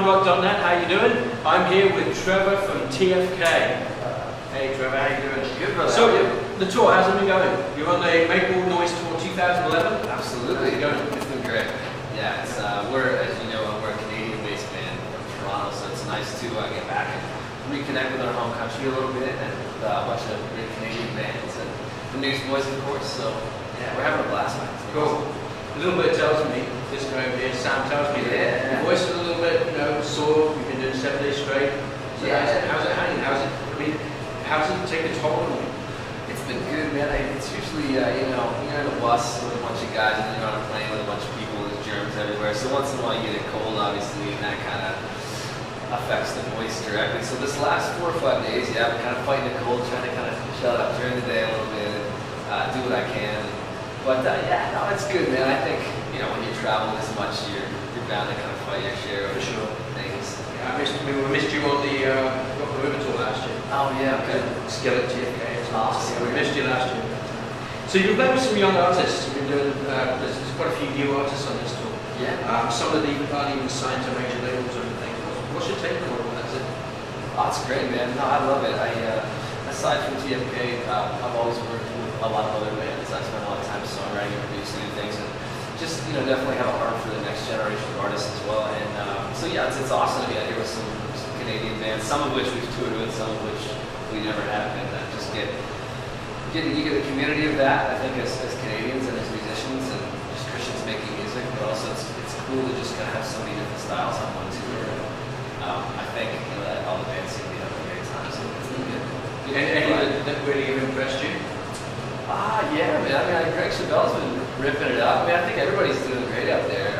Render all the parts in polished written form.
punkrock.net, how you doing? I'm here with Trevor from TFK. Hey Trevor, how you doing? Good, brother. So, the tour, how's it been going? You're on the Make More Noise Tour 2011? Absolutely. It's been great. Yeah, it's, we're, as you know, we're a Canadian-based band from Toronto, so it's nice to get back and reconnect with our home country a little bit, and a bunch of great Canadian bands, and the Newsboys, of course, so yeah, we're having a blast, man. Cool. A little bit tells me, this guy over here, Sam tells me that your voice is a little bit, sore. You've been doing 7 days straight. So how's it hanging? How's it take a toll on you? It's been good, man. It's usually, you're in a bus with a bunch of guys, and you're on a plane with a bunch of people, there's germs everywhere. So once in a while you get a cold, obviously, and that kind of affects the voice directly. So this last 4 or 5 days, yeah, I'm kind of fighting the cold, trying to kind of shut up during the day a little bit, do what I can. But yeah, no, it's good, man. I think, when you travel this much, you're bound to kind of fight your share of things. Yeah, we missed you on the Rock the River tour last year. Oh yeah, okay. Skillet TFK. Awesome. We missed you last year. So you've played with some young artists. You've been doing, there's quite a few new artists on this tour. Yeah. Some of them aren't even signed to major labels or anything. What's your take on all that? Oh, it's great, man. No, I love it. Aside from TFK, I've always worked with a lot of other bands. I spent a lot of time songwriting and producing new things, and just definitely have a heart for the next generation of artists as well. And so yeah, it's awesome to be out here with some Canadian bands, some of which we've toured with, some of which we never have, and just get you get the community of that. I think as Canadians and as musicians and just Christians making music, but also it's cool to just kind of have so many different styles on one tour. I think that all the bands seem to be having a great time, so it's really good. Any that really have impressed you? Yeah, man. I mean, Greg Chabel's been ripping it up. I mean, I think everybody's doing great out there.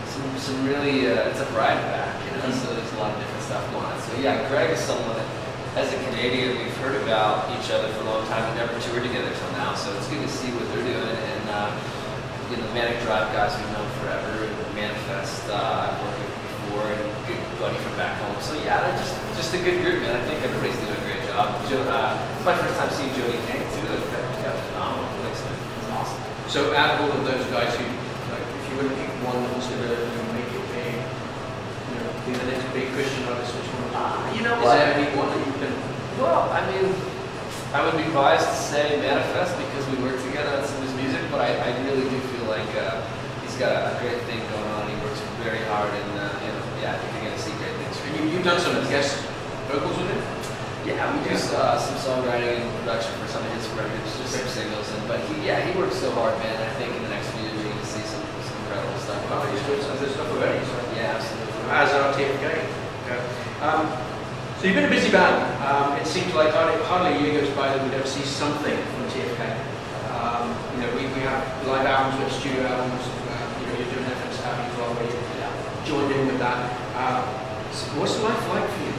Some really, it's a ride back, so there's a lot of different stuff going on. So yeah, Greg is someone that, as a Canadian, we've heard about each other for a long time and never toured together till now. So it's good to see what they're doing. And the Manic Drive guys we've known forever, and Manifest I've worked with before, and good buddy from back home. So yeah, they're just a good group, man. I think everybody's doing a great job. It's my first time seeing Jody Kane too. It's phenomenal. It's awesome. So out of all of those guys who, if you were to pick one that was going to make it big, be the next big Christian artist, which one? You know Is what? there any one that you can? Well, I mean, I would be biased to say Manifest because we work together on some of his music, but I really do feel like he's got a great thing going on. He works very hard, and yeah, I think you're going to see great things from him. You've done some guest vocals with him? Yeah, we do some songwriting and production for some of his records, just some singles. But he works so hard, man. I think in the next few years you're going to see some incredible stuff. Oh, he's doing some good stuff already. So. Yeah, absolutely. As our TFK. Okay. So you've been a busy band. It seems like hardly a year goes by that we don't see something from TFK. We have live albums, we have studio albums. You're doing FM Savvy as well, where you joined in with that. So what's life like for you?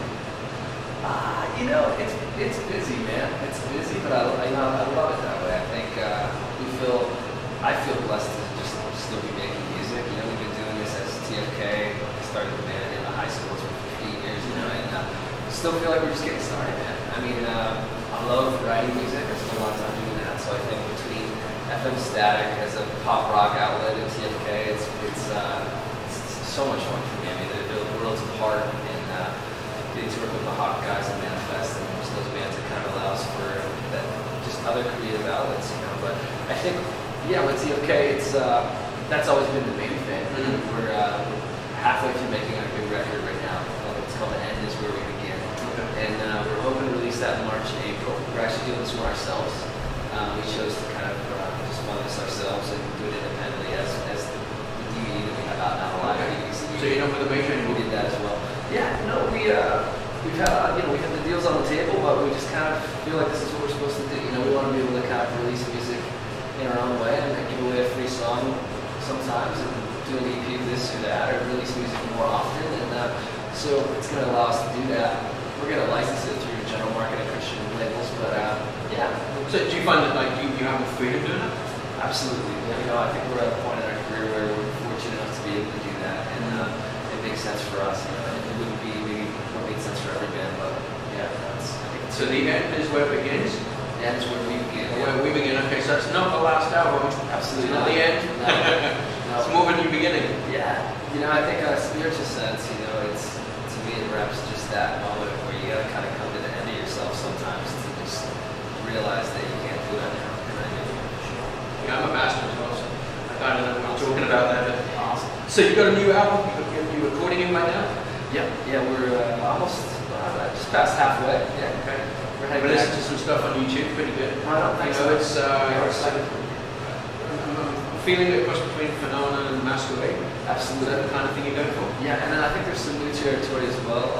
It's busy, man. It's busy, but I love it that way. I think I feel blessed to just still be making music. We've been doing this as TFK. Started the band in high school for 15 years, and still feel like we're just getting started, man. I mean, I love writing music. I spent a lot of time doing that. So I think between FM Static as a pop rock outlet and TFK, it's so much fun for me. I mean, the worlds apart, and getting to work with the Hawk guys and Manifest and most of those bands, it kind of allows for that just other creative outlets, But I think, yeah, with TFK, that's always been the main thing. We're halfway through making our new record right now. It's called The End Is Where We Begin. And we're hoping to release that in March and April. We're actually doing this more ourselves. We chose to kind of just fund this ourselves and do it independently as the DVD that we have out now, live DVD. So you're not with the major anymore? We did that as well. Yeah, no, we've had we have the deals on the table, but we just kind of feel like this is what we're supposed to do. We want to be able to kind of release music in our own way and give away a free song sometimes, and do an EP of this or that, or release music more often. And so it's going to allow us to do that. We're going to license it through general market and Christian labels, but yeah. So do you find that you have the freedom doing that? Absolutely. I think we're at a point in our career where we're fortunate enough to be able to do that, and it makes sense for us. It wouldn't be maybe what made sense for every band, but yeah, I think so. The end is where it begins. The end is where we begin. Where we begin. Okay, so it's not the last album. Absolutely not the end. No. It's more of a new beginning. Yeah. I think in a spiritual sense, it's So you've got a new album, you're recording it right now? Yep. Yeah, we're almost just past halfway. Yeah. Okay. We're I heading listened back. to some stuff on YouTube, pretty good. I don't think so. It's I'm feeling a cross between Phenomena and Masquerade. Absolutely. Is that the kind of thing you're going for? Yeah, and then I think there's some new territory as well.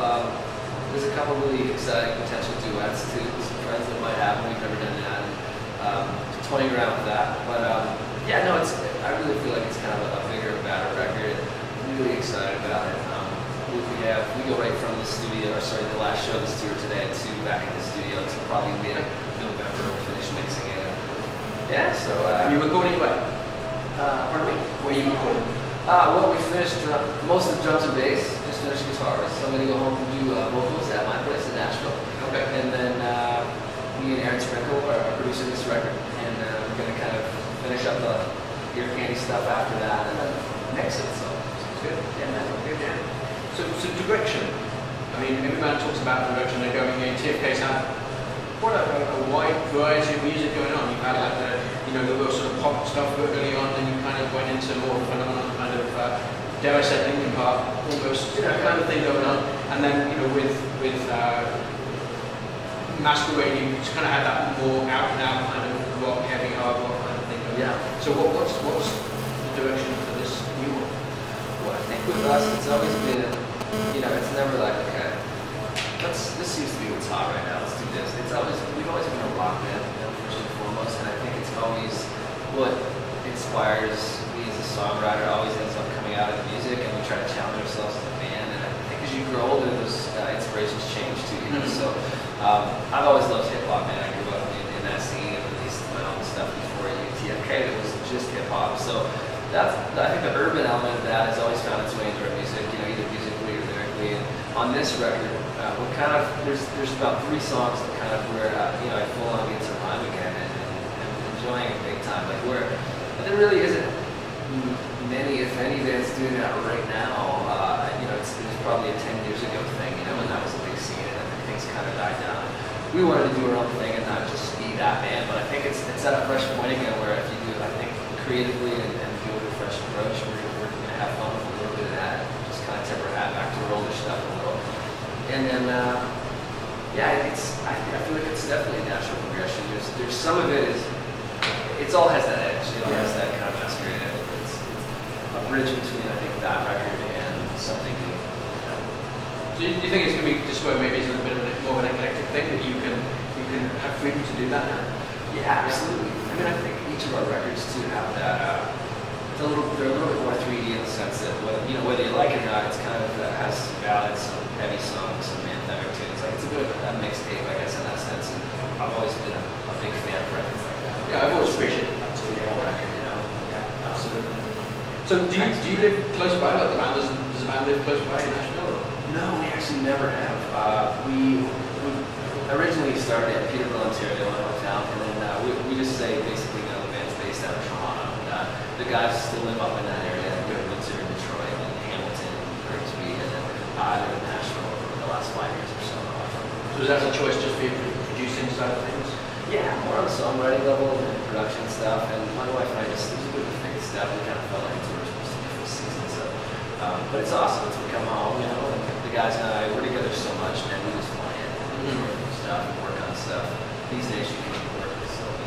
There's a couple really exciting potential duets to some friends that might have, and we've never done that. Toying around with that, but yeah, no, I really feel like it's kind of a bigger, badder record. I'm really excited about it. We go right from the studio, or sorry, the last show of this tour today to back in the studio to probably mid-November. We'll finish mixing it. Yeah, so. You recording what? Pardon me? Where are you recording? Well, we finished most of the drums and bass, just finished guitars. So I'm going to go home and do vocals at my place in Nashville. Okay. And then me and Aaron Sprinkle are producing this record. And we're going to kind of finish up the ear candy stuff after that and then mix it. So it's good. Yeah, man. Good, yeah. So direction. I mean, every band talks about the direction they're going in. TFK's had quite a wide variety of music going on. You've had like the real sort of pop stuff early on, then you kind of went into more phenomenon kind of, dare I say, Linkin Park, almost kind of thing going on. And then with Masquerade, you just kind of had that more out and out kind of rock, heavy hard rock kind of thing going on. Yeah. So what's the direction for this new one? Well, I think with us, it's always been, it's never like, okay, this seems to be what's hot right now, let's do this. We've always been a rock band, first and foremost, and I think it's always what inspires me as a songwriter, always ends up coming out of the music, and we try to challenge ourselves as a band, and I think as you grow older, those inspirations change too, So I've always loved hip-hop, man. I grew up in that scene and released my own stuff before TFK that was just hip-hop, so I think the urban element of that has always found its way into our music, either musically or lyrically. And on this record, we're kind of there's about 3 songs that kind of where I full on get to rhyme again and enjoying it big time. Like there really isn't many, if any, bands doing that right now. It was probably a 10 years ago thing, when that was a big scene, and then things kind of died down. We wanted to do our own thing and not just be that band, but I think it's at a fresh point again where if you do, I think creatively and do a fresh approach, we're going to have fun with a little bit of that, just kind of tip our hat back to our older stuff a little. And then, I feel like it's definitely a natural progression. There's some of it it all has that edge, it all has that kind of Masquerade in it. It's a bridge between, I think, that record and something new. Do you think it's going to be just where maybe it's a little bit more of an eclectic thing that you can have freedom to do that now? Yeah, absolutely. I mean, I think each of our records too have that. They're a little bit more 3D in the sense that whether you like it or not, it's kind of has some ballads, some heavy songs, some anthemic tunes. Like it's a bit of a mixtape, I guess, in that sense. And I've always been a big fan of records like that. Yeah, I've always appreciated that too. Record, Yeah, absolutely. So do you live close by? Like does the band live close by in Nashville? No, we actually never have. We originally started at Peterborough, Ontario, in a hometown, and then we just say basically the band's based out of Toronto. The guys still live up in that area. We live in Windsor, Detroit, and Hamilton, Grimsby, and then I live in Nashville for the last 5 years or so. So is that a choice just for you producing side of things? Yeah, more on the songwriting level and production stuff. And my wife and I it was a bit of a fake step. We kind of fell into it for seasons. So, but it's awesome to come home, and the guys and I, we're together so much, man. We just play it and stuff and work on stuff. These days you can't work.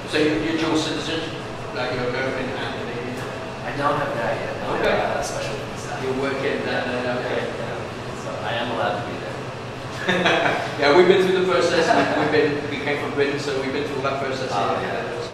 So you're dual citizen, like you're American and Canadian? I don't have that yet. No, okay. Special visa. You're working that, okay. Yeah. So I am allowed to be there. Yeah, we've been through the process. We came from Britain, so we've been through that process. Yeah.